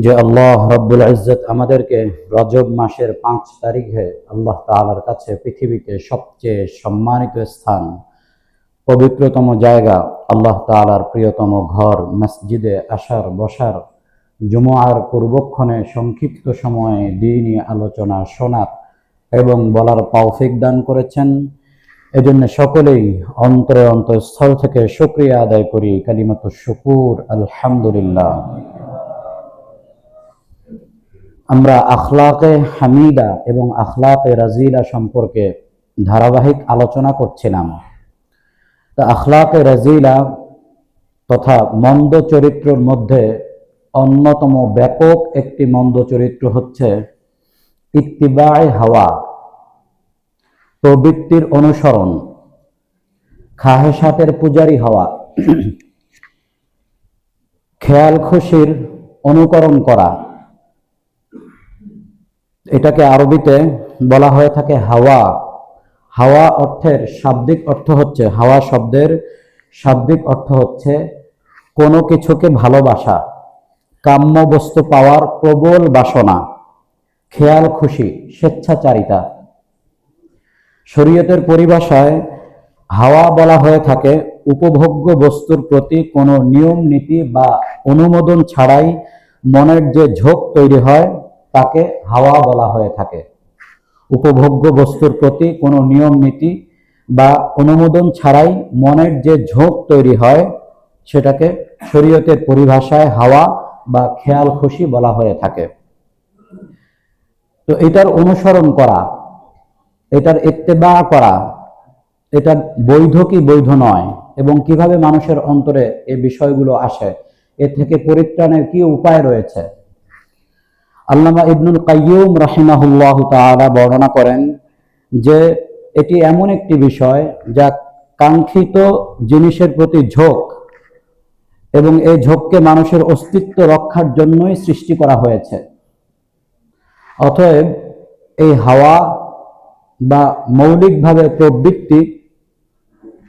যে আল্লাহ রব্বুল ইজ্জত আমাদেরকে রজব মাসের 5 তারিখে আল্লাহ তাআলার কাছে পৃথিবীতে সবচেয়ে সম্মানিত স্থান, পবিত্রতম জায়গা, আল্লাহ তাআলার প্রিয়তম ঘর মসজিদে আসার বসার, জুমআর পূর্বক্ষণে সংক্ষিপ্ত সময়ে দ্বীনি আলোচনা শোনার এবং বলার তৌফিক দান করেছেন। এজন্য সকলেই অন্তরে অন্তঃস্থল থেকে শুকরিয়া আদায় করি। কালিমাতুশ শুকুর, আলহামদুলিল্লাহ। আমরা আখলাকে হামিদা এবং আখলাকে রাজিলা সম্পর্কে ধারাবাহিক আলোচনা করছিলাম। তা আখলাকে রাজিলা তথা মন্দ চরিত্রের মধ্যে অন্যতম ব্যাপক একটি মন্দ চরিত্র হচ্ছে ইত্তিবায়ে হাওয়া, প্রবৃত্তির অনুসরণ, খাহেসাতের পূজারী হওয়া, খেয়াল খুশির অনুকরণ করা। এটাকে আরবিতে বলা হয়ে থাকে হাওয়া। হাওয়া অর্থের শাব্দিক অর্থ হচ্ছে, হাওয়া শব্দের শাব্দিক অর্থ হচ্ছে কোনো কিছুকে ভালোবাসা, কাম্য বস্তু পাওয়ার প্রবল বাসনা, খেয়াল খুশি, স্বেচ্ছাচারিতা। শরীয়তের পরিভাষায় হাওয়া বলা হয়ে থাকে উপভোগ্য বস্তুর প্রতি কোনো নিয়ম নীতি বা অনুমোদন ছাড়াই মনের যে ঝোঁক তৈরি হয় তাকে হাওয়া বলা হয়ে থাকে। উপভোগ্য বস্তুর প্রতি কোনো নিয়ম নীতি বা অনুমোদন ছাড়াই মনের যে ঝোঁক তৈরি হয় সেটাকে শরীয়তের পরিভাষায় হাওয়া বা খেয়াল খুশি বলা হয়ে থাকে। তো এটার অনুসরণ করা, এটার ইত্তেবা করা, এটা বৈধ কি বৈধ নয় এবং কিভাবে মানুষের অন্তরে এই বিষয়গুলো আসে, এ থেকে পরিত্রাণের কি উপায় রয়েছে। আল্লামা ইবনুল কাইয়্যুম রাহিমাহুল্লাহ তাআলা বর্ণনা করেন যে এটি এমন একটি বিষয় যা কাঙ্ক্ষিত জিনিসের প্রতি ঝোঁক, এবং এই ঝোঁককে মানুষের অস্তিত্ব রক্ষার জন্যই সৃষ্টি করা হয়েছে। অতএব এই হাওয়া বা মৌলিকভাবে প্রবৃত্তি,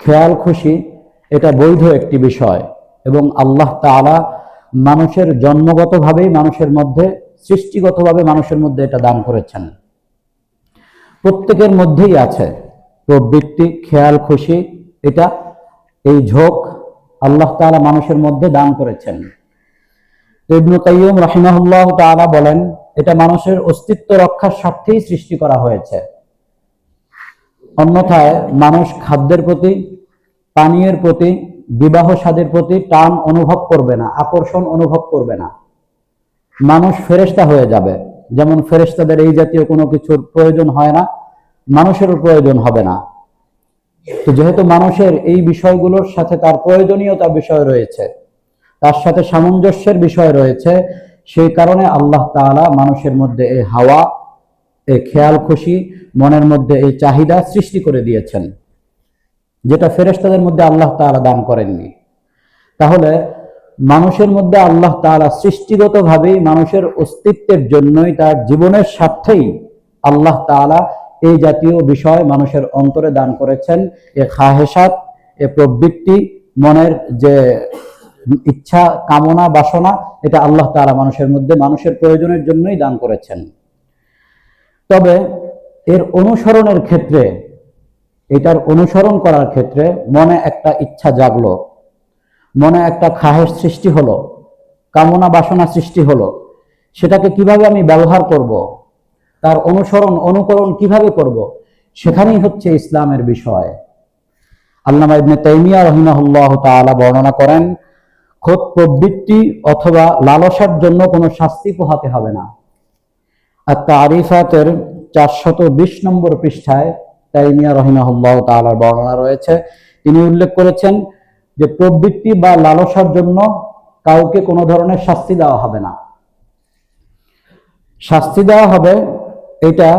খেয়াল খুশি, এটা বৈধ একটি বিষয় এবং আল্লাহ তাআলা মানুষের জন্মগতভাবেই মানুষের মধ্যে, সৃষ্টিগতভাবে মানুষের মধ্যে এটা দান করেছেন। প্রত্যেকের মধ্যেই আছে প্রবৃত্তি, খেয়াল খুশি, এটা এই ঝোঁক আল্লাহ তাআলা মানুষের মধ্যে দান করেছেন। ইবনে কাইয়্যিম রাহিমাহুল্লাহ তাআলা বলেন এটা মানুষের অস্তিত্ব রক্ষার স্বার্থেই সৃষ্টি করা হয়েছে। অন্যথায় মানুষ খাদ্যের প্রতি, পানীয়ের প্রতি, বিবাহ শাদীর প্রতি টান অনুভব করবে না, আকর্ষণ অনুভব করবে না। মানুষ ফেরেশতা হয়ে যাবে। যেমন ফেরেশতাদের এই জাতীয় কোনো কিছুর প্রয়োজন হয় না, মানুষেরও প্রয়োজন হবে না। তো যেহেতু মানুষের এই বিষয়গুলোর সাথে তার প্রয়োজনীয়তা বিষয় রয়েছে, তার সাথে সামঞ্জস্যের বিষয় রয়েছে, সেই কারণে আল্লাহ তাআলা মানুষের মধ্যে এই হাওয়া, এই খেয়াল খুশি, মনের মধ্যে এই চাহিদা সৃষ্টি করে দিয়েছেন, যেটা ফেরেশতাদের মধ্যে আল্লাহ তাআলা দান করেননি। তাহলে মানুষের মধ্যে আল্লাহ তাআলা সৃষ্টিগতভাবেই মানুষের অস্তিত্বের জন্যই, তার জীবনের স্বার্থেই আল্লাহ তাআলা এই জাতীয় বিষয় মানুষের অন্তরে দান করেছেন। এ খাহেসাত, এ প্রবৃত্তি, মনের যে ইচ্ছা, কামনা, বাসনা, এটা আল্লাহ তাআলা মানুষের মধ্যে মানুষের প্রয়োজনের জন্যই দান করেছেন। তবে এর অনুসরণের ক্ষেত্রে, এটার অনুসরণ করার ক্ষেত্রে মনে একটা ইচ্ছা জাগলো, মনে একটা খাহেশ সৃষ্টি হলো, কামনা বাসনা সৃষ্টি হলো, সেটাকে কিভাবে আমি ব্যবহার করব, তার অনুসরণ অনুকরণ কিভাবে করব, সেখানেই হচ্ছে ইসলামের বিষয়। আল্লামা ইবনে তাইমিয়া রাহিমাহুল্লাহ তাআলা বর্ণনা করেন খোদ প্রবৃত্তি অথবা লালসার জন্য কোনো শাস্তি পোহাতে হবে না। আর তারিফাতের 420 নম্বর পৃষ্ঠায় তাইমিয়া রাহিমাহুল্লাহ তাআলার বর্ণনা রয়েছে। তিনি উল্লেখ করেছেন যে প্রবৃত্তি বা লালসার জন্য কাউকে কোনো ধরনের শাস্তি দেওয়া হবে না। শাস্তি দেওয়া হবে এটা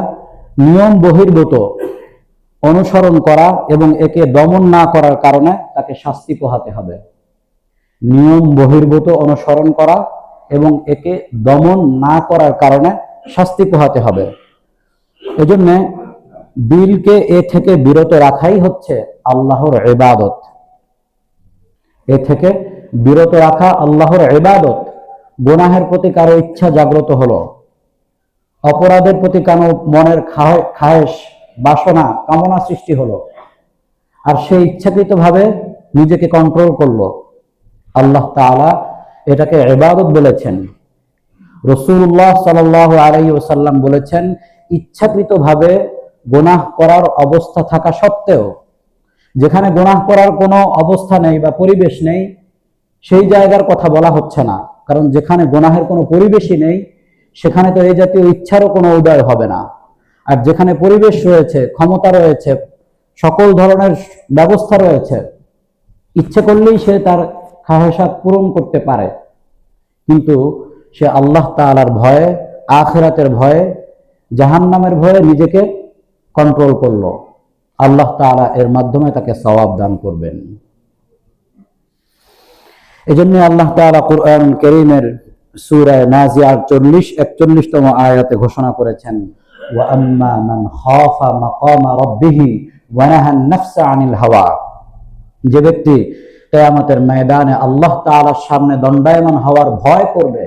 নিয়ম বহির্ভূত অনুসরণ করা এবং একে দমন না করার কারণে তাকে শাস্তি পোহাতে হবে। নিয়ম বহির্ভূত অনুসরণ করা এবং একে দমন না করার কারণে শাস্তি পোহাতে হবে। এজন্য দিলকে এ থেকে বিরত রাখাই হচ্ছে আল্লাহর ইবাদত। এ থেকে বিরত রাখা আল্লাহর ইবাদত। গুনাহের প্রতি কারো ইচ্ছা জাগ্রত হলো, অপরাধের প্রতি কারো মনের খায়েশ, বাসনা, কামনা সৃষ্টি হলো, আর সে ইচ্ছাকৃতভাবে নিজেকে কন্ট্রোল করলো, আল্লাহ তাআলা এটাকে ইবাদত বলেছেন। রাসূলুল্লাহ সাল্লাল্লাহু আলাইহি ওয়াসাল্লাম বলেছেন, ইচ্ছাকৃতভাবে গুনাহ করার অবস্থা থাকা সত্ত্বেও, যেখানে গুনাহ করার কোনো অবস্থা নেই বা পরিবেশ নেই, সেই জায়গার কথা বলা হচ্ছে না। কারণ যেখানে গুনাহের কোনো পরিবেশই নেই, সেখানে তো এই জাতীয় ইচ্ছারও কোনো উদয় হবে না। আর যেখানে পরিবেশ রয়েছে, ক্ষমতা রয়েছে, সকল ধরনের ব্যবস্থা রয়েছে, ইচ্ছে করলেই সে তার খাহেশাত পূরণ করতে পারে। কিন্তু সে আল্লাহ তাআলার ভয়ে, আখিরাতের ভয়ে, জাহান্নামের ভয়ে নিজেকে কন্ট্রোল করলো, আল্লাহ তাআলা এর মাধ্যমে তাকে সওয়াব দান করবেন। এজন্য আল্লাহ তাআলা কুরআন কারীমের সূরা নাজিয়ার 41তম আয়াতে ঘোষণা করেছেন, ওয়া আম্মা মান খাফা মাকামা রাব্বিহি ওয়া নাহা আন-নাফসা আনিল হাওয়া। যে ব্যক্তি কিয়ামতের ময়দানে আল্লাহ তাআলার সামনে দণ্ডায়মান হওয়ার ভয় করবে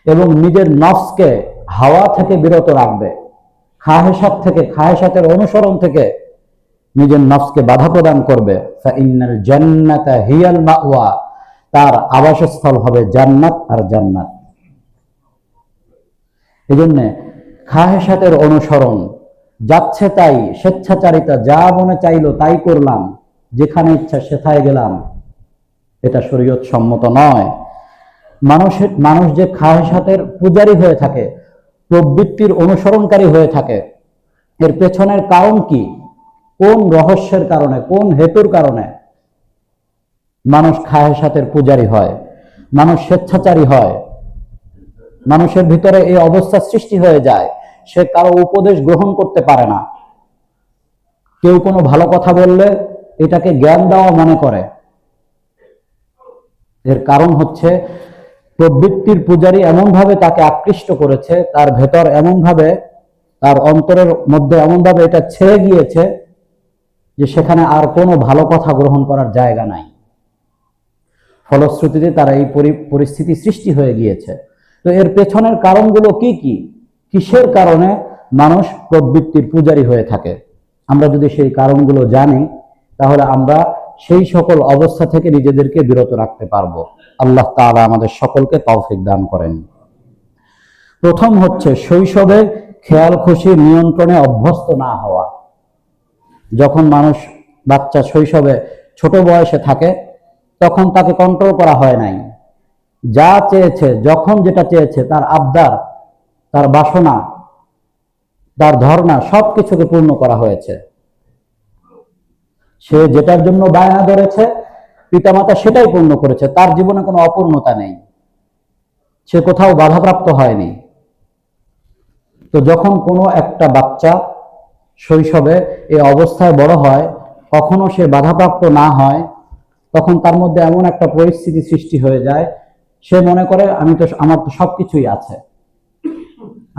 এবং নিজের নফসকে হাওয়া থেকে বিরত রাখবে, খাহেশাত থেকে, খাহেশাতের অনুসরণ থেকে নিজের নফসকে বাধা প্রদান করবে, ফাইন্নাল জান্নাতা হিয়াল মাওয়া, তার আবাসস্থল হবে জান্নাত আর জান্নাত। এজন্য খাহেশাতের অনুসরণ, যাচ্ছে তাই, স্বেচ্ছাচারিতা, যা মনে চাইলো তাই করলাম, যেখানে ইচ্ছা সেথায় গেলাম, এটা শরীয়ত সম্মত নয়। মানুষ যে খাহেশাতের পূজারী হয়ে থাকে, প্রবৃত্তির অনুসরণকারী হয়ে থাকে, এর পেছনের কারণ কি? কোন রহস্যের কারণে, কোন হেতুর কারণে মানুষ খাহেশাতের পূজারী হয়, মানুষ স্বেচ্ছাচারী হয়, মানুষের ভিতরে এই অবস্থা সৃষ্টি হয়ে যায়, সে কারো উপদেশ গ্রহণ করতে পারে না। কেউ কোনো ভালো কথা বললে এটাকে জ্ঞান দেওয়া মনে করে। এর কারণ হচ্ছে প্রবৃত্তির পূজারী এমনভাবে তাকে আকৃষ্ট করেছে, তার ভেতর এমনভাবে, তার অন্তরের মধ্যে এমনভাবে এটা ছেয়ে গিয়েছে যে সেখানে আর কোনো ভালো কথা গ্রহণ করার জায়গা নাই। ফলশ্রুতিতে তারা এই পরিস্থিতি সৃষ্টি হয়ে গিয়েছে। তো এর পেছনের কারণগুলো কি কি? কিসের কারণে মানুষ প্রবৃত্তির পূজারী হয়ে থাকে? আমরা যদি সেই কারণগুলো জানি, তাহলে আমরা সেই সকল অবস্থা থেকে নিজেদেরকে বিরত রাখতে পারবো। আল্লাহ তাআলা আমাদের সকলকে তৌফিক দান করেন। প্রথম হচ্ছে শৈশবে খেয়াল খুশি নিয়ন্ত্রণে অভ্যস্ত না হওয়া। যখন মানুষ, বাচ্চা শৈশবে ছোট বয়সে থাকে, তখন তাকে কন্ট্রোল করা হয় নাই। যা চেয়েছে, যখন যেটা চেয়েছে, তার আবদার, তার বাসনা, তার ধর্ণা, সবকিছুকে পূর্ণ করা হয়েছে। সে যেটার জন্য বায়না ধরেছে, পিতামাতা সেটাই পূর্ণ করেছে, তার জীবনে কোনো অপূর্ণতা নেই, সে কোথাও বাধাপ্রাপ্ত হয়নি। তো যখন কোনো একটা বাচ্চা শৈশবে এই অবস্থায় বড় হয়, কখনো সে বাধাপ্রাপ্ত না হয়, তখন তার মধ্যে এমন একটা পরিস্থিতি সৃষ্টি হয়ে যায়, সে মনে করে আমার তো সবকিছুই আছে,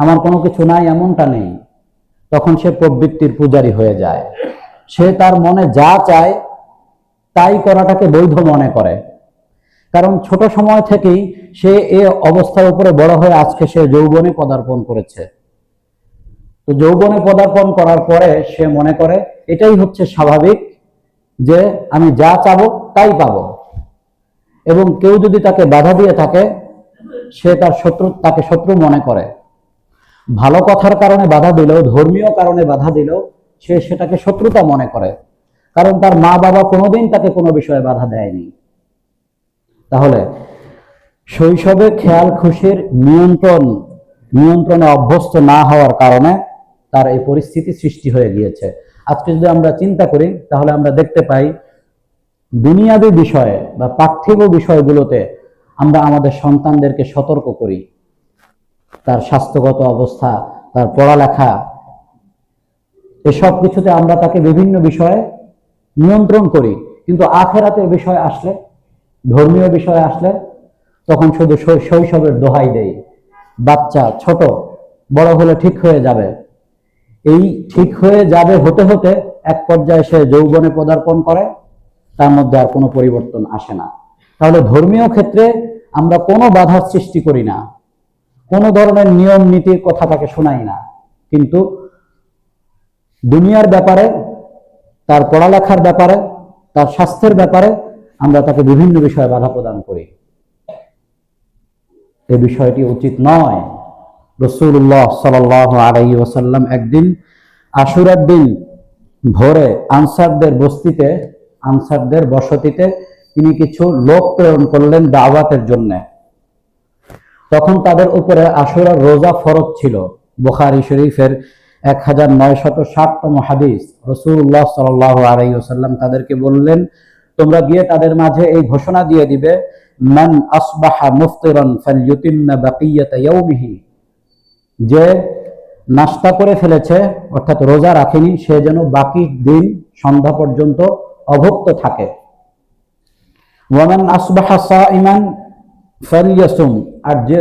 আমার কোনো কিছু নাই এমনটা নেই। তখন সে প্রবৃত্তির পূজারী হয়ে যায়। সে তার মনে যা চায় তাই করাটাকে বৈধ মনে করে। কারণ ছোট সময় থেকেই সে এই অবস্থার উপরে বড় হয়ে আজকে সে যৌবনে পদার্পণ করেছে। তো যৌবনে পদার্পণ করার পরে সে মনে করে এটাই হচ্ছে স্বাভাবিক, যে আমি যা চাবো তাই পাবো। এবং কেউ যদি তাকে বাধা দিয়ে থাকে, সে তাকে শত্রু মনে করে। ভালো কথার কারণে বাধা দিলেও, ধর্মীয় কারণে বাধা দিলেও সে সেটাকে শত্রুতা মনে করে, কারণ তার মা বাবা কোনোদিন তাকে কোনো বিষয়ে বাধা দেয়নি। তাহলে শৈশবে খেয়াল খুশির নিয়ন্ত্রণে অভ্যস্ত না হওয়ার কারণে তার এই পরিস্থিতি সৃষ্টি হয়ে গিয়েছে। আজকে যদি আমরা চিন্তা করি, তাহলে আমরা দেখতে পাই দুনিয়াবী বিষয়ে বা পার্থিব বিষয়গুলোতে আমরা আমাদের সন্তানদেরকে সতর্ক করি, তার স্বাস্থ্যগত অবস্থা, তার পড়ালেখা, এসব কিছুতে আমরা তাকে বিভিন্ন বিষয়ে নিয়ন্ত্রণ করি। কিন্তু আখিরাতের বিষয় আসলে, ধর্মীয় বিষয় আসলে, তখন শুধু শৈশবের দোহাই দেই। বাচ্চা ছোট, বড় হলে ঠিক হয়ে যাবে। এই ঠিক হয়ে যাবে হতে হতে এক পর্যায়ে সে যৌবনে পদার্পণ করে, তার মধ্যে আর কোনো পরিবর্তন আসে না। তাহলে ধর্মীয় ক্ষেত্রে আমরা কোনো বাধার সৃষ্টি করি না, কোনো ধরনের নিয়ম নীতির কথা তাকে শোনাই না, কিন্তু দুনিয়ার ব্যাপারে, তার পড়ালেখার ব্যাপারে, তার স্বাস্থ্যের ব্যাপারে আমরা তাকে বিভিন্ন বিষয়ে বাধা প্রদান করি। এই বিষয়টি উচিত নয়। রাসূলুল্লাহ সাল্লাল্লাহু আলাইহি ওয়াসাল্লাম একদিন আশুরার দিন ভোরে আনসারদের বসতিতে তিনি কিছু লোক প্রেরণ করলেন দাওয়াতের জন্য। তখন তাদের উপরে আশুরার রোজা ফরজ ছিল। বুখারী শরীফের 1960তম হাদিস। রাসূলুল্লাহ সাল্লাল্লাহু আলাইহি ওয়াসাল্লাম তাদেরকে বললেন, তোমরা গিয়ে তাদের মাঝে এই ঘোষণা দিয়ে দিবে, মান আসবাহা মুফতিরান ফালইউতিম্মা বাকিয়াতা ইয়াউমিহি, যে নাস্তা করে ফেলেছে অর্থাৎ রোজা রাখেনি, সে যেন বাকি দিন সন্ধ্যা পর্যন্ত অভুক্ত থাকে। ওয়ামান আসবাহা সাইমান ফালইয়াসুম, আর যে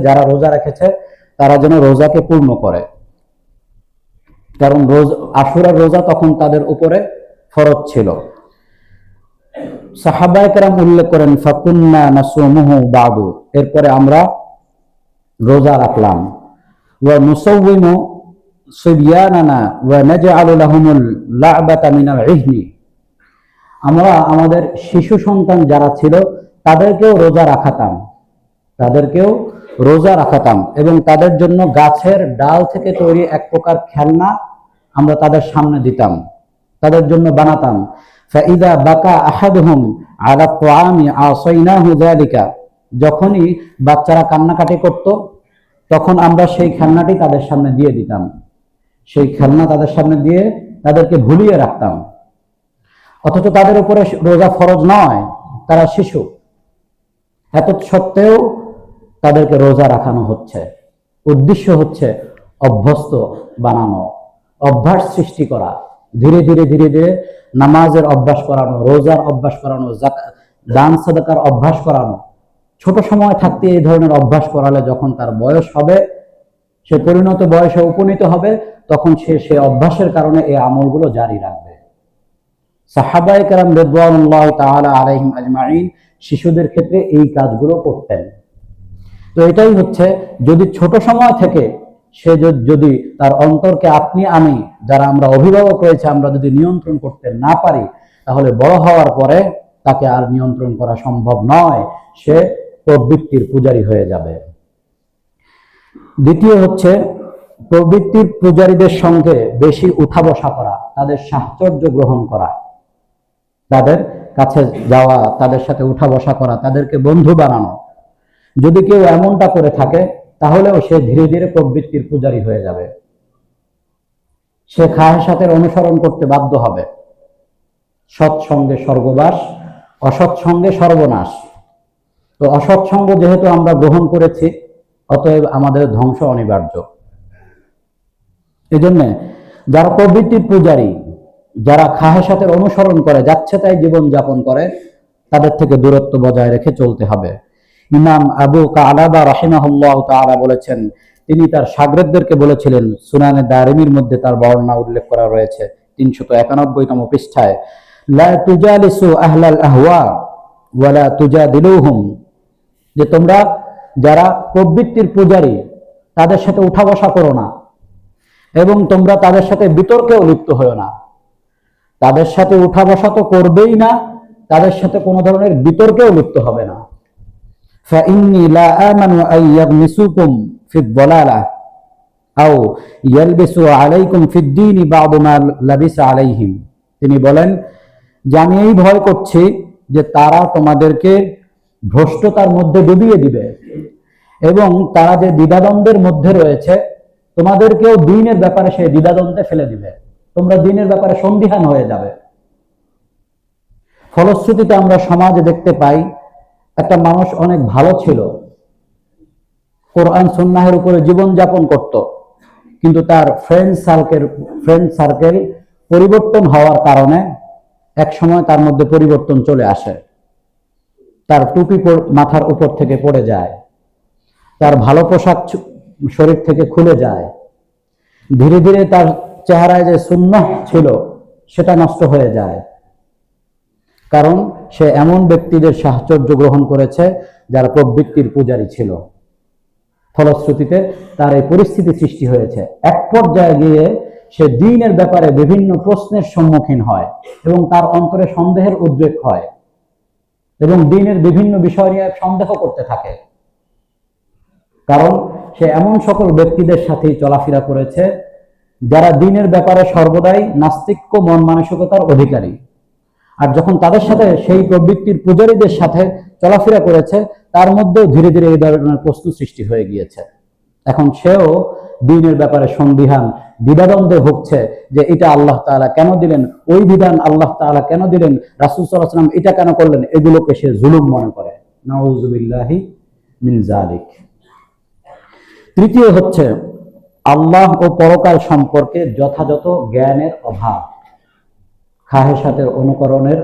যারা রোজা রেখেছে তারা যেন রোজাকে পূর্ণ করে, কারণ আশুরার রোজা তখন তাদের উপরে ফরজ ছিল। সাহাবায়ে কেরাম উল্লেখ করেন, ফাকুন্না নাসুমুহু বাদু, এরপরে আমরা রোজা রাখলাম। ওয়া নুসাউইমু সিবয়ানানা ওয়া নাজআলু লাহুমুল লা'বাতা মিনাল ইহনি, আমরা আমাদের শিশু সন্তান যারা ছিল তাদেরকেও রোজা রাখাতাম এবং তাদের জন্য গাছের ডাল থেকে তৈরি এক প্রকার খেলনা আমরা তাদের সামনে দিতাম, তাদের জন্য বানাতাম। ফাইদা বাকা আহাদুহুম আলা তাআমি আসাইনাহু যালিকা, যখনই বাচ্চারা কান্নাকাটি করত তখন আমরা সেই খেলনাটি তাদের সামনে দিয়ে দিতাম, সেই খেলনা তাদের সামনে দিয়ে তাদেরকে ভুলিয়ে রাখতাম। অথচ তাদের উপরে রোজা ফরজ নয়, তারা শিশু, এত সত্ত্বেও তাদেরকে রোজা রাখানো হচ্ছে। উদ্দেশ্য হচ্ছে অভ্যস্ত বানানো, অভ্যাস সৃষ্টি করা, ধীরে ধীরে নামাজের অভ্যাস করানো, রোজার অভ্যাস করানো, দান সাদাকার অভ্যাস করানো। ছোট সময় থাকতে এই ধরনের অভ্যাস করালে যখন তার বয়স হবে, সে পরিণত বয়সে উপনীত হবে, তখন সে অভ্যাসের কারণে এই আমলগুলো জারি রাখবে। সাহাবায়ে কেরাম রিদওয়ানুল্লাহি তাআলা আলাইহিম আজমাইন শিশুদের ক্ষেত্রে এই কাজগুলো করতেন। তো এটাই হচ্ছে, যদি ছোট সময় থেকে সে যদি তার অন্তরকে আপনি আমি যারা আমরা অভিভাবক রয়েছে আমরা যদি নিয়ন্ত্রণ করতে না পারি, তাহলে বড় হওয়ার পরে তাকে আর নিয়ন্ত্রণ করা সম্ভব নয়, সে প্রবৃত্তির পূজারী হয়ে যাবে। দ্বিতীয় হচ্ছে, প্রবৃত্তির পূজারীদের সঙ্গে বেশি উঠা বসা করা, তাদের সাহচর্য গ্রহণ করা, তাদের কাছে যাওয়া, তাদের সাথে উঠা বসা করা, তাদেরকে বন্ধু বানানো। যদি কেউ এমনটা করে থাকে তাহলেও সে ধীরে ধীরে প্রবৃত্তির পূজারী হয়ে যাবে, সে খাহেসাতের অনুসরণ করতে বাধ্য হবে। সৎসঙ্গে স্বর্গবাস, অসৎসঙ্গে সর্বনাশ। তো অসৎসঙ্গ যেহেতু আমরা গ্রহণ করেছি, অতএব আমাদের ধ্বংস অনিবার্য। এই জন্য যারা প্রবৃত্তির পূজারী, যারা খাহেসাতের অনুসরণ করে, যাচ্ছে তাই জীবন যাপন করে, তাদের থেকে দূরত্ব বজায় রেখে চলতে হবে। ইমাম আবু কালাবা রাহিমাহুল্লাহু তাআলা বলেছেন, তিনি তার শাগরেদদেরকে বলেছিলেন, সুনানে দারিমির মধ্যে তার বর্ণনা উল্লেখ করা রয়েছে 391তম পৃষ্ঠায়, লা তুজালিসু আহলাল আহওয়া ওয়া লা তুজাদিলুহুম, যে তোমরা যারা প্রবৃত্তির পূজারী তাদের সাথে উঠা বসা করো না এবং তোমরা তাদের সাথে বিতর্কেও লিপ্ত হও না। তাদের সাথে উঠা বসা তো করবেই না, তাদের সাথে কোনো ধরনের বিতর্কেও লিপ্ত হবে না। فإني لا آمن أن يغمسوكم في الضلالة أو يلبسوا عليكم في الدين بعض ما لبس عليهم, তিনি বলেন যে আমি এই ভয় করছি যে তারা তোমাদেরকে ভ্রষ্টতার মধ্যে ডুবিয়ে দিবে এবং তারা যে দ্বিধাদ্বন্দ্বের মধ্যে রয়েছে তোমাদেরকেও দ্বীনের ব্যাপারে সেই দ্বিধাদ্বন্দ্বে ফেলে দিবে, তোমরা দ্বীনের ব্যাপারে সন্দিহান হয়ে যাবে। ফলশ্রুতিতে আমরা সমাজে দেখতে পাই, একটা মানুষ অনেক ভালো ছিল, কোরআন সুন্নাহের উপরে জীবন যাপন করত, কিন্তু তার ফ্রেন্ড সার্কেল পরিবর্তন হওয়ার কারণে এক সময় তার মধ্যে পরিবর্তন চলে আসে। তার টুপি মাথার উপর থেকে পড়ে যায়, তার ভালো পোশাক শরীর থেকে খুলে যায়, ধীরে ধীরে তার চেহারায় যে সুন্নাহ ছিল সেটা নষ্ট হয়ে যায়। কারণ সে এমন ব্যক্তিদের সাহচর্য গ্রহণ করেছে যারা প্রবৃত্তির পূজারী ছিল। ফলশ্রুতিতে তার এই পরিস্থিতি সৃষ্টি হয়েছে। এক পর্যায়ে গিয়ে সে দ্বীনের ব্যাপারে বিভিন্ন প্রশ্নের সম্মুখীন হয় এবং তার অন্তরে সন্দেহের উদ্রেক হয় এবং দ্বীনের বিভিন্ন বিষয় নিয়ে সন্দেহ করতে থাকে। কারণ সে এমন সকল ব্যক্তিদের সাথেই চলাফেরা করেছে যারা দ্বীনের ব্যাপারে সর্বদাই নাস্তিক্য মন মানসিকতার অধিকারী। আর যখন তাদের সাথে সেই প্রবৃত্তির পূজারীদের সাথে চলাফেরা করেছে, তার মধ্যেও ধীরে ধীরে এই ধরনের প্রশ্ন সৃষ্টি হয়ে গিয়েছে। এখন সেও দ্বীনের ব্যাপারে সন্দিহান, দ্বিধাদ্বন্দ্বে ভুগছে যে এটা আল্লাহ তাআলা কেন দিলেন, ওই বিধান আল্লাহ তাআলা কেন দিলেন, রাসূল সাল্লাল্লাহু আলাইহি ওয়াসাল্লাম এটা কেন করলেন, এগুলোকে সে জুলুম মনে করে। নাউযুবিল্লাহি মিন যালিক। তৃতীয় হচ্ছে আল্লাহ ও পরকাল সম্পর্কে যথাযথ জ্ঞানের অভাব। খাহেসাতের অনুকরণের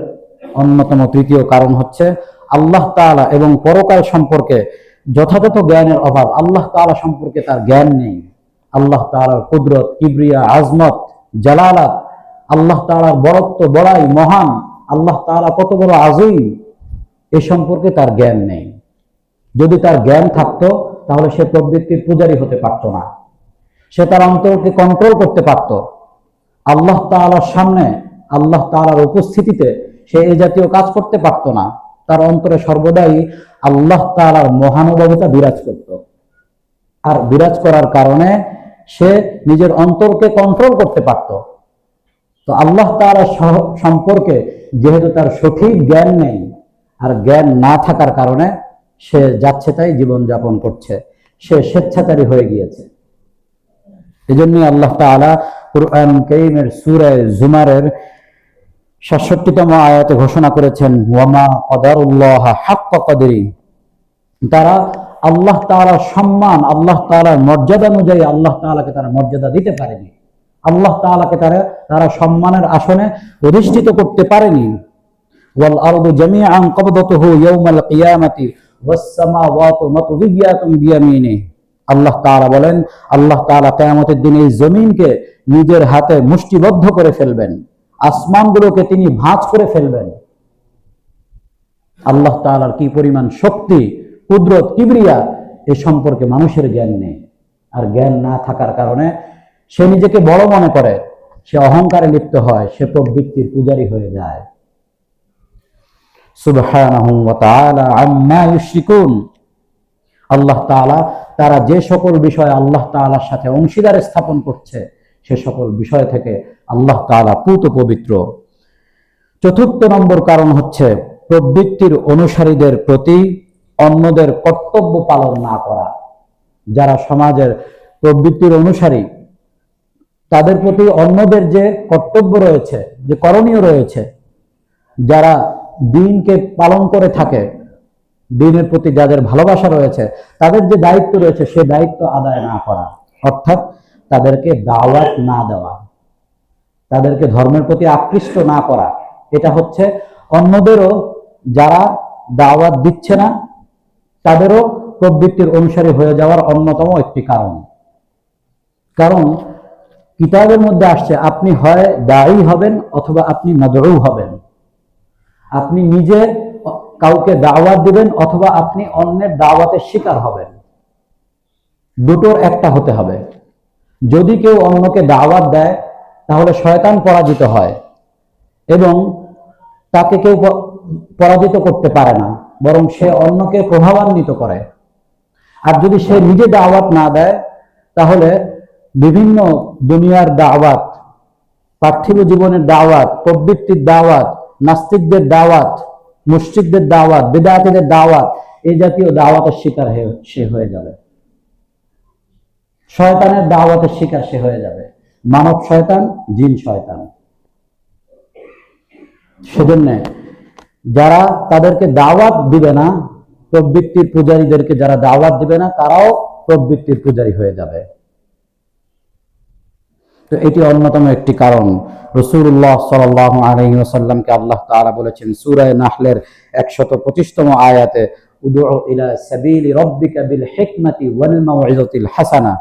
অন্যতম তৃতীয় কারণ হচ্ছে আল্লাহ তাআলা এবং পরকাল সম্পর্কে যথাযথ জ্ঞানের অভাব। আল্লাহ তাআলা সম্পর্কে তার জ্ঞান নেই। আল্লাহ তাআলার কুদরত, কিবরিয়া, আজমত, জালালাত, আল্লাহ তাআলার বড়ত্ব, বড়াই, মহান, আল্লাহ তাআলা কত বড় আযীম, এ সম্পর্কে তার জ্ঞান নেই। যদি তার জ্ঞান থাকতো তাহলে সে প্রবৃত্তির পূজারী হতে পারত না। সে তার অন্তরকে কন্ট্রোল করতে পারত। আল্লাহ তাআলার সামনে, আল্লাহ তাআলার উপস্থিতিতে সে এই জাতীয় কাজ করতে পারত না। তার অন্তরে সর্বদাই আল্লাহ তাআলার মহানুভবতা বিরাজ করত। আর বিরাজ করার কারণে সে নিজের অন্তরকে কন্ট্রোল করতে পারত। তো আল্লাহ তাআলা সম্পর্কে যেহেতু তার সঠিক জ্ঞান নেই, আর জ্ঞান না থাকার কারণে সে যাচ্ছে তাই জীবনযাপন করছে, সে স্বেচ্ছাচারী হয়ে গিয়েছে। এজন্যই আল্লাহ তাআলা কুরআন কারীমের সূরা জুমারের ৬৭তম আয়াতে ঘোষণা করেছেন, ওয়ামা কদারুল্লাহ হাক্কা কদরি। তারা আল্লাহ তাআলার সম্মান, আল্লাহ তাআলার মর্যাদা অনুযায়ী আল্লাহ তাআলাকে তারা মর্যাদা দিতে পারেনি। আল্লাহ তাআলাকে তারা সম্মানের আসনে অধিষ্ঠিত করতে পারেনি। ওয়াল আরদু জামিআন কবদাতুহু ইয়াউমাল কিয়ামাতি ওয়াস সামাওয়াতু মাতউইয়াতুন বিয়ামিনিহি। আল্লাহ তাআলা বলেন, আল্লাহ তাআলা কিয়ামতের দিনে এই জমিনকে নিজের হাতে মুষ্টিবদ্ধ করে ফেলবেন, আসমানগুলোকে তিনি ভাঁজ করে ফেলবেন। আল্লাহ তাআলার কি পরিমাণ শক্তি, কুদরত, কিবরিয়া, এ সম্পর্কে মানুষের জ্ঞান নেই। আর জ্ঞান না থাকার কারণে সে নিজেকে বড় মনে করে, সে অহংকারে লিপ্ত হয়, সে প্রবৃত্তির পূজারী হয়ে যায়। সুবহানাহু ওয়া তাআলা আম্মা ইউশরিকুন। আল্লাহ তাআলা তারা যে সকল বিষয় আল্লাহ তাআলার সাথে অংশীদার স্থাপন করছে, সে সকল বিষয় থেকে আল্লাহ তাআলা পূত পবিত্র। চতুর্থ নম্বর কারণ হচ্ছে প্রবৃত্তির অনুসারীদের প্রতি অন্যদের কর্তব্য পালন না করা। যারা সমাজের প্রবৃত্তির অনুসারী, তাদের প্রতি অন্যদের যে কর্তব্য রয়েছে, যে করণীয় রয়েছে, যারা দ্বীনকে পালন করে থাকে, দ্বীনের প্রতি যাদের ভালোবাসা রয়েছে, তাদের যে দায়িত্ব রয়েছে সে দায়িত্ব আদায় না করা, অর্থাৎ তাদেরকে দাওয়াত না দেওয়া, তাদেরকে ধর্মের প্রতি আকৃষ্ট না করা। এটা হচ্ছে অন্যদেরও যারা দাওয়াত দিচ্ছে না তাদেরও প্রবৃত্তির অনুসারী হয়ে যাওয়ার অন্যতম একটি কারণ। কারণ কিতাবের মধ্যে আসছে, আপনি হয় দায়ী হবেন অথবা আপনি মাদউ হবেন। আপনি নিজে কাউকে দাওয়াত দিবেন অথবা আপনি অন্যের দাওয়াতের শিকার হবেন। দুটোর একটা হতে হবে। যদি কেউ অন্যকে দাওয়াত দেয় তাহলে শয়তান পরাজিত হয় এবং তাকে কেউ পরাজিত করতে পারে না, বরং সে অন্যকে প্রভাবান্বিত করে। আর যদি সে নিজে দাওয়াত না দেয় তাহলে বিভিন্ন দুনিয়ার দাওয়াত, পার্থিব জীবনের দাওয়াত, প্রবৃত্তির দাওয়াত, নাস্তিকদের দাওয়াত, মুশরিকদের দাওয়াত, বিদআতীদের দাওয়াত, এই জাতীয় দাওয়াতের শিকার সে হয়ে যাবে। শয়তানের দাওয়াতের শিকার সে হয়ে যাবে, মানব শয়তান, জিন শয়তান। সেজন্য যারা তাদেরকে দাওয়াত দিবে না, প্রবৃত্তির পূজারীদেরকে যারা দাওয়াত দিবে না, তারাও প্রবৃত্তির পূজারী হয়ে যাবে। তো এটি অন্যতম একটি কারণ। রাসূলুল্লাহ সাল্লাল্লাহু আলাইহি ওয়াসাল্লামকে আল্লাহ তাআলা বলেছেন সূরা নাহলের ১২৫তম আয়াতে, উদউ ইলা সাবিলি রাব্বিকা বিল হিকমাতি ওয়াল মাউইযাতিল হাসানা।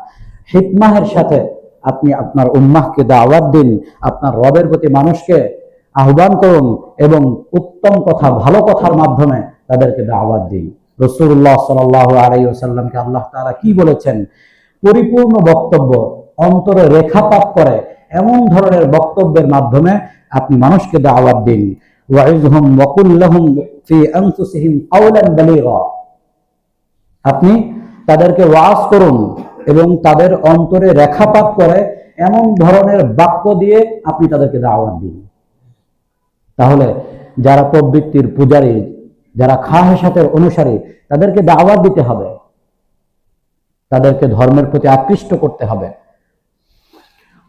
হিকমাহের সাথে আপনি আপনার উম্মাহকে দাওয়াত দিন, আপনার রবের প্রতি মানুষকে আহ্বান করুন এবং উত্তম কথা, ভালো কথার মাধ্যমে তাদেরকে দাওয়াত দিন। রাসূলুল্লাহ সাল্লাল্লাহু আলাইহি ওয়াসাল্লামকে আল্লাহ তাআলা কি বলেছেন? পরিপূর্ণ বক্তব্য, অন্তরে রেখাপাত করে এমন ধরনের বক্তব্যের মাধ্যমে আপনি মানুষকে দাওয়াত দিন। ওয়াইজহুম ওয়াকুল লাহুম ফি আনফুসিহিম কাওলান বালিগা, আপনি তাদেরকে ওয়াজ করুন এবং তাদের অন্তরে রেখাপাত করে এমন ধরনের বাক্য দিয়ে আপনি তাদেরকে দাওয়াত দিন। তাহলে যারা প্রবৃত্তির পূজারী, যারা খাহেসাতের অনুসারী, তাদেরকে দাওয়াত দিতে হবে, তাদেরকে ধর্মের প্রতি আকৃষ্ট করতে হবে।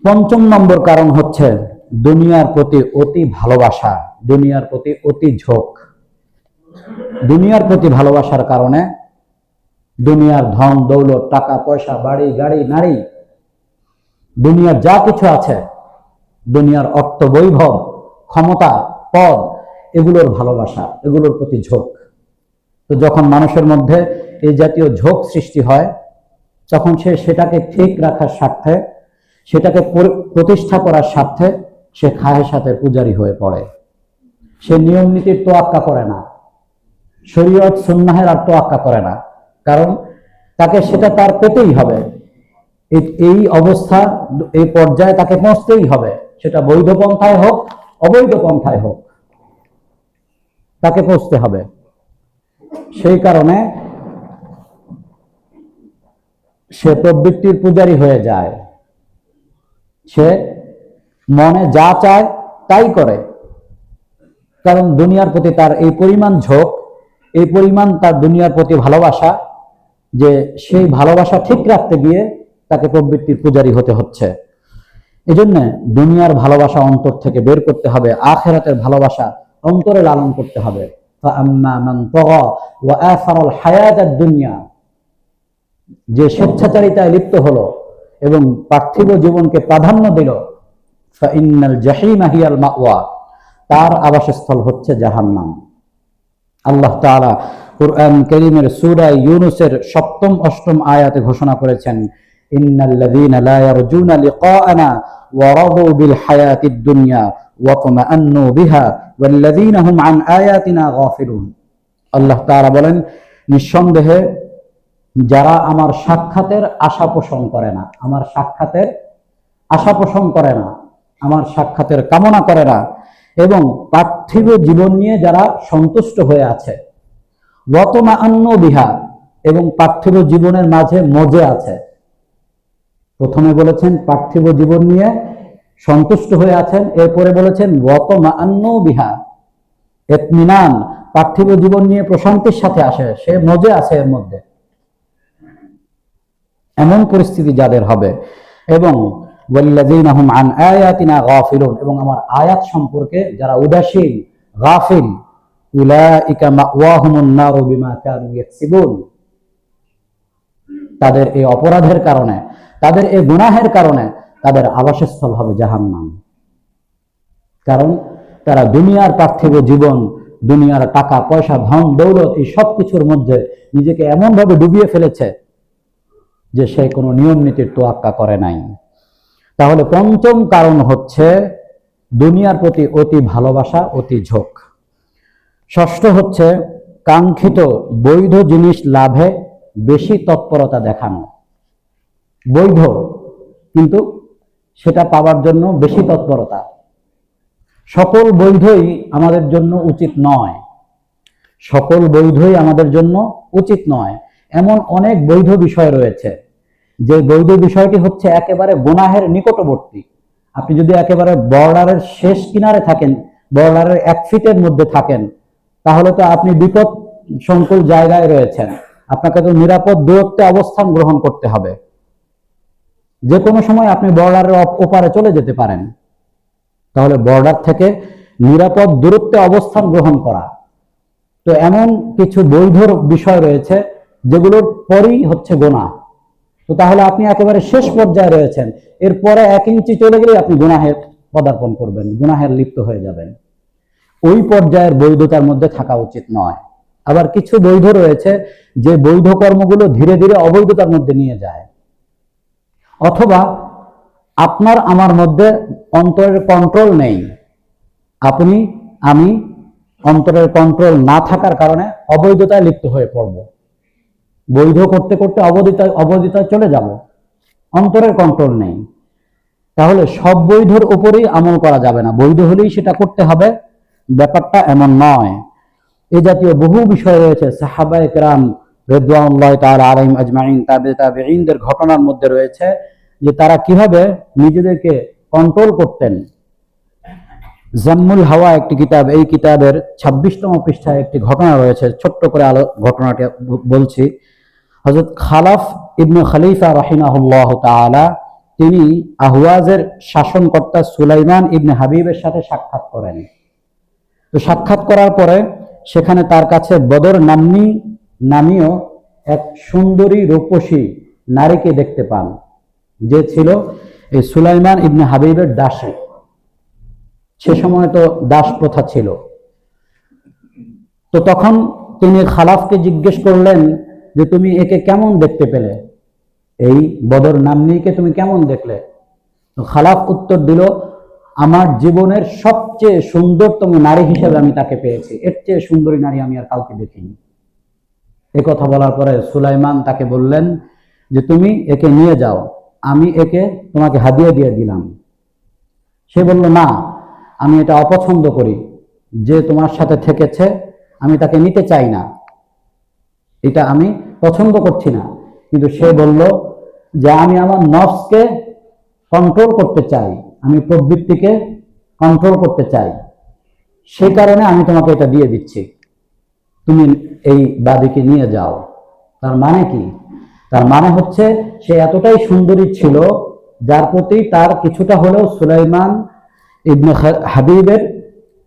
পঞ্চম নম্বর কারণ হচ্ছে দুনিয়ার প্রতি অতি ভালোবাসা, দুনিয়ার প্রতি অতি ঝোঁক। দুনিয়ার প্রতি ভালোবাসার কারণে দুনিয়ার ধন দৌলত, টাকা পয়সা, বাড়ি গাড়ি, নারী, দুনিয়ার যা কিছু আছে, দুনিয়ার অর্থ বৈভব, ক্ষমতা, পদ, এগুলোর ভালোবাসা, এগুলোর প্রতি ঝোঁক। তো যখন মানুষের মধ্যে এই জাতীয় ঝোঁক সৃষ্টি হয়, তখন সে সেটাকে ঠিক রাখার স্বার্থে, সেটাকে প্রতিষ্ঠা করার স্বার্থে সে খাহেসাতের পূজারী হয়ে পড়ে। সে নিয়ম নীতির তোয়াক্কা করে না, শরীয়ত সুন্নাহের আর তোয়াক্কা করে না, কারণ তাকে সেটা তার পেতেই হবে। এই অবস্থা, এই পর্যায়ে তাকে পৌঁছতেই হবে, সেটা বৈধ পন্থায় হোক অবৈধ পন্থায় হোক, তাকে পৌঁছতে হবে। সেই কারণে সে প্রবৃত্তির পূজারী হয়ে যায়, সে মনে যা চায় তাই করে, কারণ দুনিয়ার প্রতি তার এই পরিমাণ ঝোঁক, এই পরিমাণ তার দুনিয়ার প্রতি ভালোবাসা, যে সেই ভালোবাসা ঠিক রাখতে গিয়ে তাকে প্রবৃত্তির পূজারী হতে হচ্ছে। এজন্য দুনিয়ার ভালোবাসা অন্তর থেকে বের করতে হবে, আখিরাতের ভালোবাসা অন্তরে লালন করতে হবে। ফাআম্মা মান তাগা ওয়া আসারাল হায়াতাদ দুনিয়া, যে স্বেচ্ছাচারিতায় লিপ্ত হলো এবং পার্থিব জীবনকে প্রাধান্য দিল, ফাইন্নাল জাহিমা হিয়াল মাওয়া, তার আবাসস্থল হচ্ছে জাহান্নাম। আল্লাহ তাআলা কুরআন কারীমের সূরা ইউনূসের ৭ম ৮ম আয়াতে ঘোষণা করেছেন, ইন্নাল্লাযীনা লা ইয়ারজুনা লিকাআনা ওয়া রাদু বিল হায়াতিদ দুনিয়া ওয়া তামান্নু বিহা ওয়াল্লাযীনা হুম আন আয়াতিনা গাফিলুন। আল্লাহ তাআলা বলেন, নিঃসন্দেহে যারা আমার সাক্ষাতের আশা পোষণ করে না, আমার সাক্ষাতের আশা পোষণ করে না, আমার সাক্ষাতের কামনা করে না, এবং পার্থিব জীবন নিয়ে যারা সন্তুষ্ট হয়ে আছে, ওয়াতমাআন্নু বিহা, এবং পার্থিব জীবনের মাঝে মজে আছে। প্রথমে বলেছেন পার্থিব জীবন নিয়ে সন্তুষ্ট হয়ে আছেন, এরপরে বলেছেন ওয়াতমাআন্নু বিহা, ইতমিনান, পার্থিব জীবন নিয়ে প্রশান্তির সাথে আসে, সে মজে আছে এর মধ্যে, এমন পরিস্থিতি যাদের হবে। এবং ওয়াল্লাযীনা হুম আন আয়াতিনা গাফিলুন, এবং আমার আয়াত সম্পর্কে যারা উদাসীন, গাফিল, উলাইকা মাওয়াহুমুন নারু বিমা কানু ইয়াকসিবুন, তাদের এই অপরাধের কারণে, তাদের এই গুনাহের কারণে তাদের আবাসস্থল হবে জাহান্নাম। কারণ তারা দুনিয়ার পার্থিব জীবন, দুনিয়ার টাকা পয়সা, ধন দৌলত, এই সব কিছুর মধ্যে নিজেকে এমন ভাবে ডুবিয়ে ফেলেছে যে সে কোনো নিয়ম নীতির তোয়াক্কা করে নাই। তাহলে পঞ্চম কারণ হচ্ছে দুনিয়ার প্রতি অতি ভালোবাসা, অতি ঝোঁক। ষষ্ঠ হচ্ছে কাঙ্ক্ষিত বৈধ জিনিস লাভে বেশি তৎপরতা দেখানো। বৈধ, কিন্তু সেটা পাওয়ার জন্য বেশি তৎপরতা। সকল বৈধই আমাদের জন্য উচিত নয়, সকল বৈধই আমাদের জন্য উচিত নয়। এমন অনেক বৈধ বিষয় রয়েছে যে বৈধ বিষয়টি হচ্ছে একেবারে গুনাহের নিকটবর্তী। আপনি যদি একেবারে বর্ডারের শেষ কিনারে থাকেন, বর্ডারের 1 ফিটের মধ্যে থাকেন, তাহলে তো আপনি বিপদ সংকুল জায়গায় রয়েছেন, আপনাকে তো নিরাপদ দূরত্বে অবস্থান গ্রহণ করতে হবে। যে কোনো সময় আপনি বর্ডারের ওপারে চলে যেতে পারেন। তাহলে বর্ডার থেকে নিরাপদ দূরত্বে অবস্থান গ্রহণ করা, তো এমন কিছু বৈধ বিষয় রয়েছে যেগুলোর পরেই হচ্ছে গুনাহ। তো তাহলে আপনি একেবারে শেষ পর্যায়ে রয়েছেন, এরপরে 1 ইঞ্চি চলে গেলে আপনি গুনাহের পদার্পণ করবেন, গুনাহের লিপ্ত হয়ে যাবেন। ওই পর্যায়ের বৈধতার মধ্যে থাকা উচিত নয়। আবার কিছু বৈধ রয়েছে যে বৈধ কর্মগুলো ধীরে ধীরে অবৈধতার মধ্যে নিয়ে যায়। অথবা আপনার আমার মধ্যে অন্তরের কন্ট্রোল নেই, আপনি আমি অন্তরের কন্ট্রোল না থাকার কারণে অবৈধতায় লিপ্ত হয়ে পড়ব, বৈধ করতে করতে অবৈধতায় চলে যাব, অন্তরের কন্ট্রোল নেই। তাহলে সব বৈধর উপরেই আমল করা যাবে না, বৈধ হলেই সেটা করতে হবে, ব্যাপারটা এমন নয়। এই জাতীয় বহু বিষয় রয়েছে সাহাবায়ে কেরাম রিদওয়ানুল্লাহি তাআলা আলাইহিম আজমাইন, তাবেঈনদের ঘটনার মধ্যে রয়েছে যে তারা কিভাবে নিজেদেরকে কন্ট্রোল করতেন। জাম্মুল হাওয়া একটি কিতাব, এই কিতাবের 26তম পৃষ্ঠায় একটি ঘটনা রয়েছে, ছোট্ট করে ঘটনাটি বলছি। হযরত খালাফ ইবনে খলিফা রাহিমাহুল্লাহ তাআলা তিনি আহওয়াজের শাসনকর্তা সুলাইমান ইবনে হাবিবের সাথে সাক্ষাৎ করেন। তো সাক্ষাৎ করার পরে সেখানে তার কাছে বদর নামীয় এক সুন্দরী রূপসী নারীকে দেখতে পান, যে ছিল এই সুলাইমান ইবনে হাবিবের দাসী। সে সময় তো দাস প্রথা ছিল। তো তখন তিনি খালাফকে জিজ্ঞেস করলেন যে তুমি একে কেমন দেখতে পেলে, এই বদর নামনীকে তুমি কেমন দেখলে? তো খালাফ উত্তর দিল, আমার জীবনের সবচেয়ে সুন্দরতম নারী হিসেবে আমি তাকে পেয়েছি, এর চেয়ে সুন্দরী নারী আমি আর কাউকে দেখিনি। এ কথা বলার পরে সুলাইমান তাকে বললেন যে তুমি একে নিয়ে যাও, আমি একে তোমাকে হাদিয়া দিয়ে দিলাম। সে বলল, না, আমি এটা অপছন্দ করি, যে তোমার সাথে থেকেছে আমি তাকে নিতে চাই না, এটা আমি পছন্দ করছি না। কিন্তু সে বলল যে আমি আমার নফসকে কন্ট্রোল করতে চাই, আমি প্রবৃত্তিকে কন্ট্রোল করতে চাই, সেই কারণে আমি তোমাকে এটা দিয়ে দিচ্ছি, তুমি এই বাদীকে নিয়ে যাও। তার মানে কি? তার মানে হচ্ছে সে এতটাই সুন্দরী ছিল যার প্রতি তার কিছুটা হলেও সুলাইমান ইবনে হাবিবের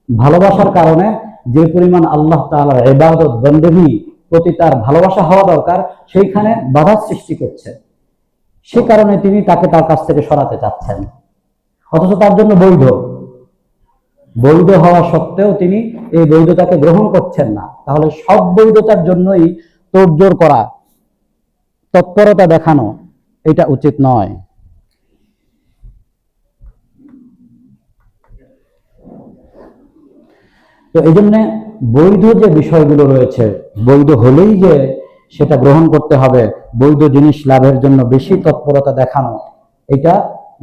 ভালোবাসার কারণে যে পরিমাণ আল্লাহ তাআলার ইবাদত বন্দেগী প্রতি তার ভালোবাসা হওয়া দরকার সেইখানে বাধা সৃষ্টি করছে, সে কারণে তিনি তাকে তার কাছ থেকে সরাতে চাচ্ছেন। অথচ তার জন্য বৈধ হওয়া সত্ত্বেও তিনি এই বৈধতাকে গ্রহণ করছেন না। তাহলে সব বৈধতার জন্যই তোড়জোড় করা, তৎপরতা দেখানো, এটা উচিত নয়। তো এই জন্য বৈধ যে বিষয়গুলো রয়েছে, বৈধ হলেই যে সেটা গ্রহণ করতে হবে, বৈধ জিনিস লাভের জন্য বেশি তৎপরতা দেখানো, এটা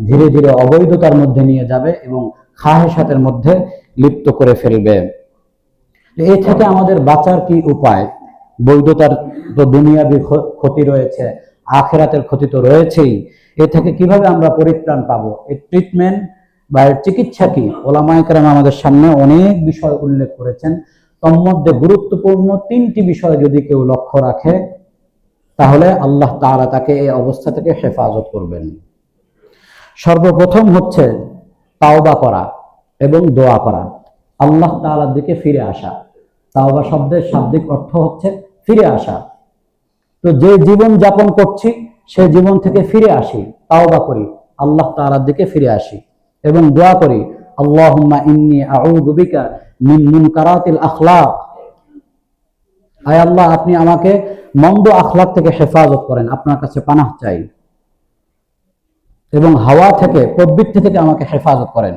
ধীরে ধীরে অবৈধতার মধ্যে নিয়ে যাবে এবং খাহেসাতের মধ্যে লিপ্ত করে ফেলবে। এ থেকে আমাদের বাঁচার কি উপায়? বৈধতার তো দুনিয়াবী ক্ষতি রয়েছে, আখিরাতের ক্ষতি তো রয়েছেই। এ থেকে কিভাবে আমরা পরিত্রাণ পাবো? এর ট্রিটমেন্ট বা এর চিকিৎসা কি? ওলামায়ে কেরাম আমাদের সামনে অনেক বিষয় উল্লেখ করেছেন। তন্মধ্যে গুরুত্বপূর্ণ 3টি বিষয় যদি কেউ লক্ষ্য রাখে তাহলে আল্লাহ তাআলা তাকে এই অবস্থা থেকে হেফাজত করবেন। সর্বপ্রথম হচ্ছে তাওবা করা এবং দোয়া করা, আল্লাহ তাআলার দিকে ফিরে আসা। তাওবা শব্দের শাব্দিক অর্থ হচ্ছে ফিরে আসা। তো যে জীবন যাপন করছি সে জীবন থেকে ফিরে আসি, তাওবা করি, আল্লাহ তাআলার দিকে ফিরে আসি এবং দোয়া করি, আল্লাহুম্মা ইন্নী আউযু বিকা মিন মুনকারাতিল আখলাক। আয় আল্লাহ, আপনি আমাকে মন্দ আখলাক থেকে হেফাজত করেন, আপনার কাছে পানাহ চাই, এবং হাওয়া থেকে, প্রবৃত্তি থেকে আমাকে হেফাজত করেন।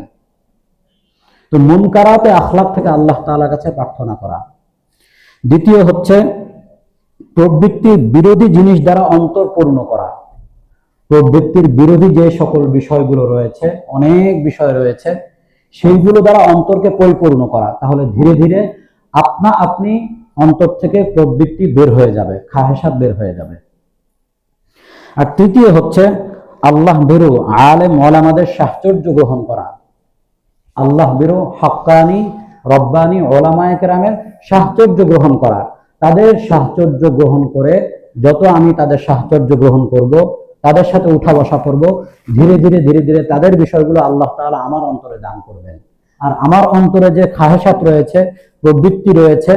তো মুনকারাতে আখলাক থেকে আল্লাহ তাআলার কাছে প্রার্থনা করা। দ্বিতীয় হচ্ছে প্রবৃত্তির বিরোধী জিনিস দ্বারা অন্তর পূর্ণ করা। প্রবৃত্তির বিরোধী যে সকল বিষয়গুলো রয়েছে, অনেক বিষয় রয়েছে, সেইগুলো দ্বারা অন্তরকে পরিপূর্ণ করা। তাহলে ধীরে ধীরে আপনি অন্তর থেকে প্রবৃত্তি বের হয়ে যাবে, খাহেসাত বের হয়ে যাবে। আর তৃতীয় হচ্ছে আল্লাহ ভীরু আলেম ওলামাদের সাহচর্য গ্রহণ করা। আল্লাহ ভীরু হাক্কানি রব্বানি ওলামায়ে কেরামের সাহচর্য গ্রহণ করা। তাদের সাহচর্য গ্রহণ করে যত আমি তাদের সাহচর্য গ্রহণ করব, তাদের সাথে উঠা বসা করব, ধীরে ধীরে তাদের বিষয়গুলো আল্লাহ তাআলা আমার অন্তরে দান করবেন। আর আমার অন্তরে যে খাহেসাত রয়েছে, প্রবৃত্তি রয়েছে,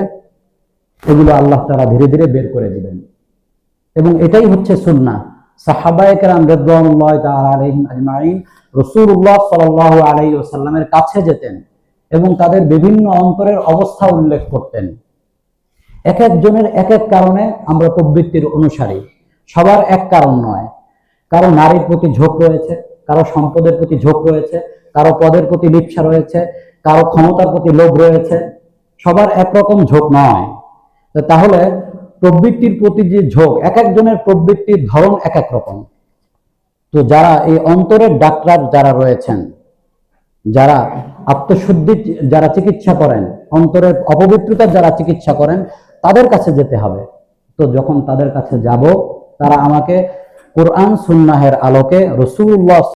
এগুলো আল্লাহ তাআলা ধীরে ধীরে বের করে দিবেন। এবং এটাই হচ্ছে সুন্নাহ। সাহাবায়ে কেরাম রিদওয়ানুল্লাহি তাআলা আলাইহিম আজমাইন রাসূলুল্লাহ সাল্লাল্লাহু আলাইহি ওয়াসাল্লামের কাছে যেতেন এবং তাদের বিভিন্ন অন্তরের অবস্থা উল্লেখ করতেন। এক একজনের এক এক কারণে আমরা প্রবৃত্তির অনুসারী, সবার এক কারণ নয়। কারো নারীর প্রতি ঝোঁক রয়েছে, কারো সম্পদের প্রতি ঝোঁক রয়েছে, কারো পদের প্রতি লিপ্সা রয়েছে, কারো ক্ষমতার প্রতি লোভ রয়েছে, সবার একরকম ঝোঁক নয়। তাহলে প্রবৃত্তির প্রতি যে ঝোঁক, এক একজনের প্রবৃত্তির ধরন এক এক রকম। তো যারা এই অন্তরের ডাক্তার যারা রয়েছেন, যারা আত্মশুদ্ধি যারা চিকিৎসা করেন, অন্তরের অপবিত্রতার যারা চিকিৎসা করেন, তাদের কাছে যেতে হবে। তো যখন তাদের কাছে যাব, তারা আমাকে কোরআন সুন্নাহের আলোকে রাসূলুল্লাহ